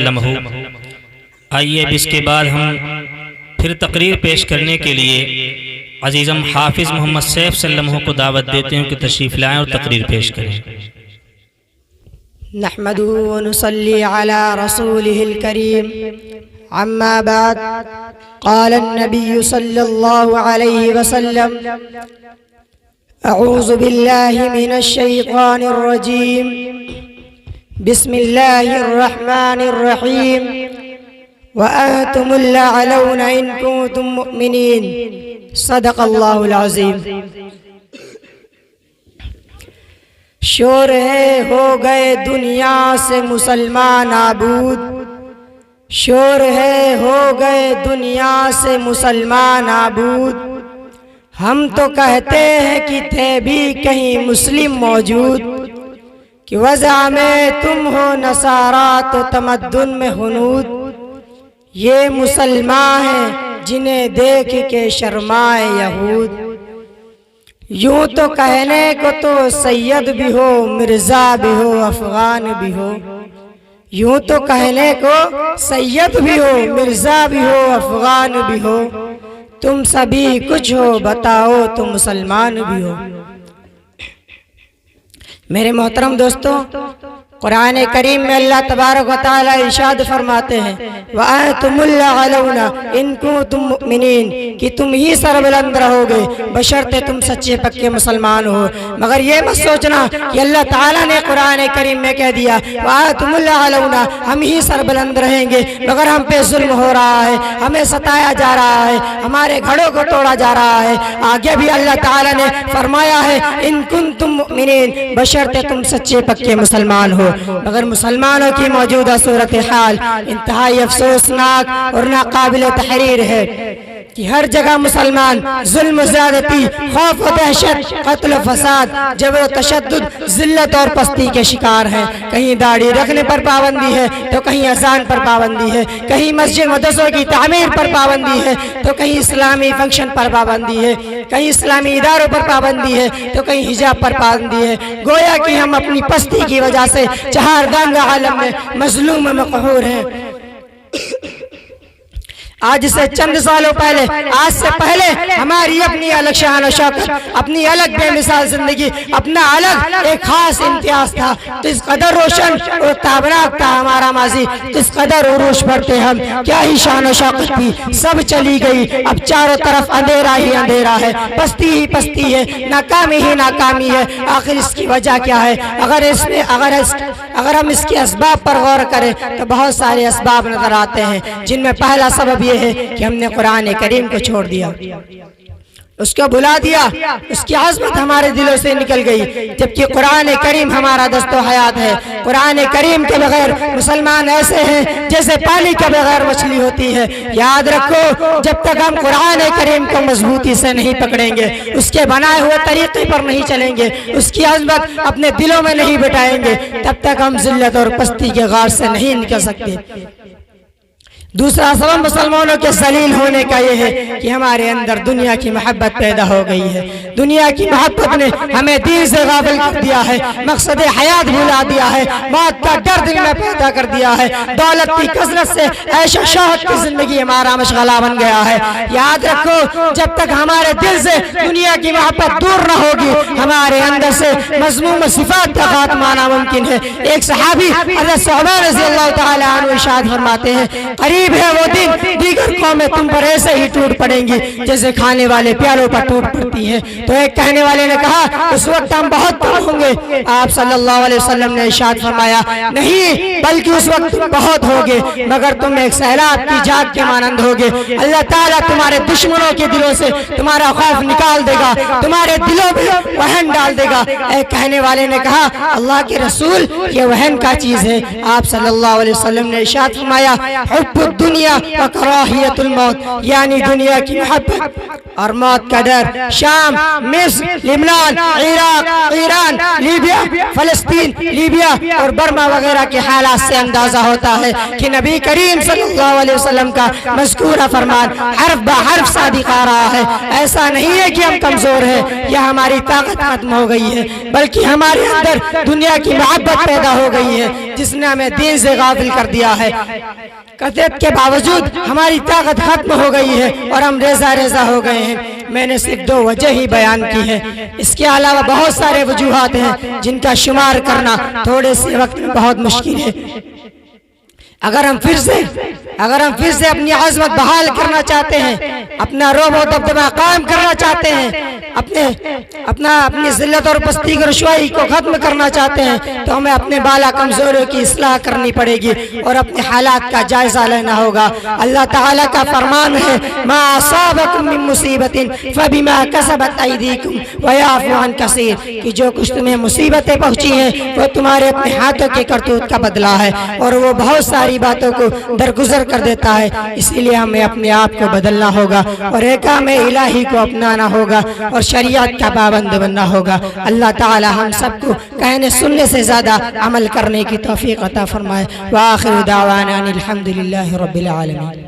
وسلم ہو۔ آئیے اب اس کے بعد ہم پھر تقریر پیش کرنے کے لیے عزیزم حافظ محمد سیف صلی اللہ علیہ وسلم کو دعوت دیتے ہیں کہ تشریف لائیں اور تقریر پیش کریں۔ نحمده ونصلي على رسوله الكريم عما بعد قال النبي صلى الله عليه وسلم أعوذ بالله من الشيطان الرجيم بسم الله الرحمن الرحيم وأنتم الأعلون إن كنتم مؤمنين صدق الله العظيم۔ شور ہے ہو گئے دنیا سے مسلمان نابود، شور ہے ہو گئے دنیا سے مسلمان نابود، ہم تو کہتے ہیں کہ تھے بھی کہیں مسلم موجود، کہ وضع میں تم ہو نصارا تو تمدن میں ہنود، یہ مسلمان ہیں جنہیں دیکھ کے شرمائے یہود، یوں تو کہنے کو تو سید بھی ہو مرزا بھی ہو افغان بھی ہو، یوں تو کہنے کو سید بھی ہو مرزا بھی ہو افغان بھی ہو، تم سبھی کچھ ہو بتاؤ تم مسلمان بھی ہو۔ میرے محترم دوستوں، قرآن کریم میں اللہ تبارک و تعالی ارشاد فرماتے ہیں وَأَنْتُمُ الْأَعْلَوْنَ إِن كُنتُم مُؤْمِنِينَ، کہ تم ہی سربلند رہو گے بشرطِ تم سچے پکے مسلمان ہو۔ مگر یہ مت سوچنا کہ اللہ تعالیٰ نے قرآن کریم میں کہہ دیا وَأَنْتُمُ الْأَعْلَوْنَ، ہم ہی سربلند رہیں گے، مگر ہم پہ ظلم ہو رہا ہے، ہمیں ستایا جا رہا ہے، ہمارے گھڑوں کو توڑا جا رہا ہے۔ آگے بھی اللہ تعالیٰ نے فرمایا ہے إِن كُنتُم مُؤْمِنِينَ، بشرطِ تم سچے پکے مسلمان ہو۔ مگر مسلمانوں کی موجودہ صورتحال انتہائی افسوسناک اور ناقابل تحریر ہے کہ ہر جگہ مسلمان ظلم و زیادتی، خوف و دہشت، قتل و فساد، جبر و تشدد، ذلت اور پستی کے شکار ہیں۔ کہیں داڑھی رکھنے پر پابندی ہے تو کہیں اذان پر پابندی ہے، کہیں مسجد مدرسوں کی تعمیر پر پابندی ہے تو کہیں اسلامی فنکشن پر پابندی ہے، کہیں اسلامی اداروں پر پابندی ہے تو کہیں حجاب پر پابندی ہے۔ گویا کہ ہم اپنی پستی کی وجہ سے چہاردانگ عالم میں مظلوم و مقہور ہیں۔ آج سے چند سالوں پہلے، آج سے پہلے ہماری اپنی الگ شان و شوکت، اپنی الگ بے مثال زندگی، اپنا الگ ایک خاص امتیاز تھا۔ کس قدر روشن اور تابناک تھا ہمارا ماضی، کس قدر عروج پر تھے ہم، کیا ہی شان و شوکت تھی، سب چلی گئی۔ اب چاروں طرف اندھیرا ہی اندھیرا ہے، پستی ہی پستی ہے، ناکامی ہی ناکامی ہے۔ آخر اس کی وجہ کیا ہے؟ اگر ہم اس کے اسباب پر غور کریں تو بہت سارے اسباب نظر آتے ہیں، جن میں پہلا سبب یہ ہے کہ ہم نے قرآن کریم کو چھوڑ دیا، اس کو بھلا دیا، اس کی عظمت ہمارے دلوں سے نکل گئی، جبکہ قرآن کریم ہمارا دست و حیات ہے۔ قرآن کریم کے بغیر مسلمان ایسے ہیں جیسے پانی کے بغیر مچھلی ہوتی ہے۔ یاد رکھو، جب تک ہم قرآن کریم کو مضبوطی سے نہیں پکڑیں گے، اس کے بنائے ہوئے طریقے پر نہیں چلیں گے، اس کی عظمت اپنے دلوں میں نہیں بٹھائیں گے، تب تک ہم ذلت اور پستی کے غار سے نہیں نکل سکتے۔ دوسرا سبب مسلمانوں کے ذلیل ہونے کا یہ ہے کہ ہمارے اندر دنیا کی محبت پیدا ہو گئی ہے۔ دنیا کی محبت نے ہمیں دین سے غافل کر دیا ہے، مقصد حیات بھلا دیا ہے، موت کا ڈر دل میں پیدا کر دیا ہے، دولت کی کثرت سے عیش و شوہت کی زندگی ہمارا مشغلہ بن گیا ہے۔ یاد رکھو، جب تک ہمارے دل سے دنیا کی محبت دور نہ ہوگی، ہمارے اندر سے مذموم صفات کا خاتمہ ناممکن ہے۔ ایک صحابی حضرت صعبان رضی اللہ تعالی عنہ ارشاد فرماتے ہیں قریب ہے وہ دن دیگر قومیں تم پر ایسے ہی ٹوٹ پڑیں گی جیسے کھانے والے پیالوں پر ٹوٹ پڑتی ہیں۔ تو ایک کہنے والے نے کہا اس وقت ہم بہت کم ہوں گے۔ آپ صلی اللہ علیہ وسلم نے ارشاد فرمایا نہیں، بلکہ اس وقت تم بہت ہوگے، مگر تم ایک سیلاب کی جھاگ کے مانند ہوگے۔ اللہ تعالیٰ تمہارے دشمنوں کے دلوں سے تمہارا خوف نکال دے گا، تمہارے دلوں میں وہن ڈال دے گا۔ ایک کہنے والے نے کہا اللہ کے رسول، یہ وہن کا چیز ہے؟ آپ صلی اللہ علیہ وسلم نے ارشاد فرمایا حب الدنیا و کراہیت الموت، یعنی دنیا کی محبت اور موت کا ڈر۔ شام، مصر، لبنان، عراق، ایران، لیبیا، فلسطین، لیبیا اور برما وغیرہ کے حالات سے اندازہ ہوتا ہے کہ نبی کریم صلی اللہ علیہ وسلم کا مذکورہ فرمان حرف بہ حرف صادق آ رہا ہے۔ ایسا نہیں ہے کہ ہم کمزور ہیں یا ہماری طاقت ختم ہو گئی ہے، بلکہ ہمارے اندر دنیا کی محبت پیدا ہو گئی ہے، جس نے ہمیں دین سے غافل کر دیا ہے۔ کثرت کے باوجود ہماری طاقت ختم ہو گئی ہے اور ہم ریزہ ریزہ ہو گئے ہیں۔ میں نے صرف 2 وجہ ہی بیان کی ہے، اس کے علاوہ بہت سارے وجوہات ہیں جن کا شمار کرنا تھوڑے سے وقت میں بہت مشکل ہے۔ اگر ہم پھر سے اپنی عظمت بحال کرنا چاہتے ہیں، اپنا رعب و دبدبہ قائم کرنا چاہتے ہیں، اپنی ذلت اور پستی کی رسوائی کو ختم کرنا چاہتے ہیں، تو ہمیں اپنے بالا کمزوریوں کی اصلاح کرنی پڑے گی اور اپنے حالات کا جائزہ لینا ہوگا۔ اللہ تعالیٰ کا فرمان ہے ما اصابکم من مصیبت فبما کسبت ایدیکم ویعفو عن کثیر، کہ جو کچھ تمہیں مصیبتیں پہنچی ہیں وہ تمہارے اپنے ہاتھوں کے کرتوت کا بدلہ ہے اور وہ بہت ساری باتوں کو درگزر کر دیتا ہے۔ اسی لیے ہمیں اپنے آپ کو بدلنا ہوگا اور احکام الہی کو اپنانا ہوگا اور شریعت کا پابند بننا ہوگا۔ اللہ تعالی ہم سب کو کہنے سننے سے زیادہ عمل کرنے کی توفیق عطا فرمائے۔ وآخر دعوانا ان الحمد للہ رب العالمین۔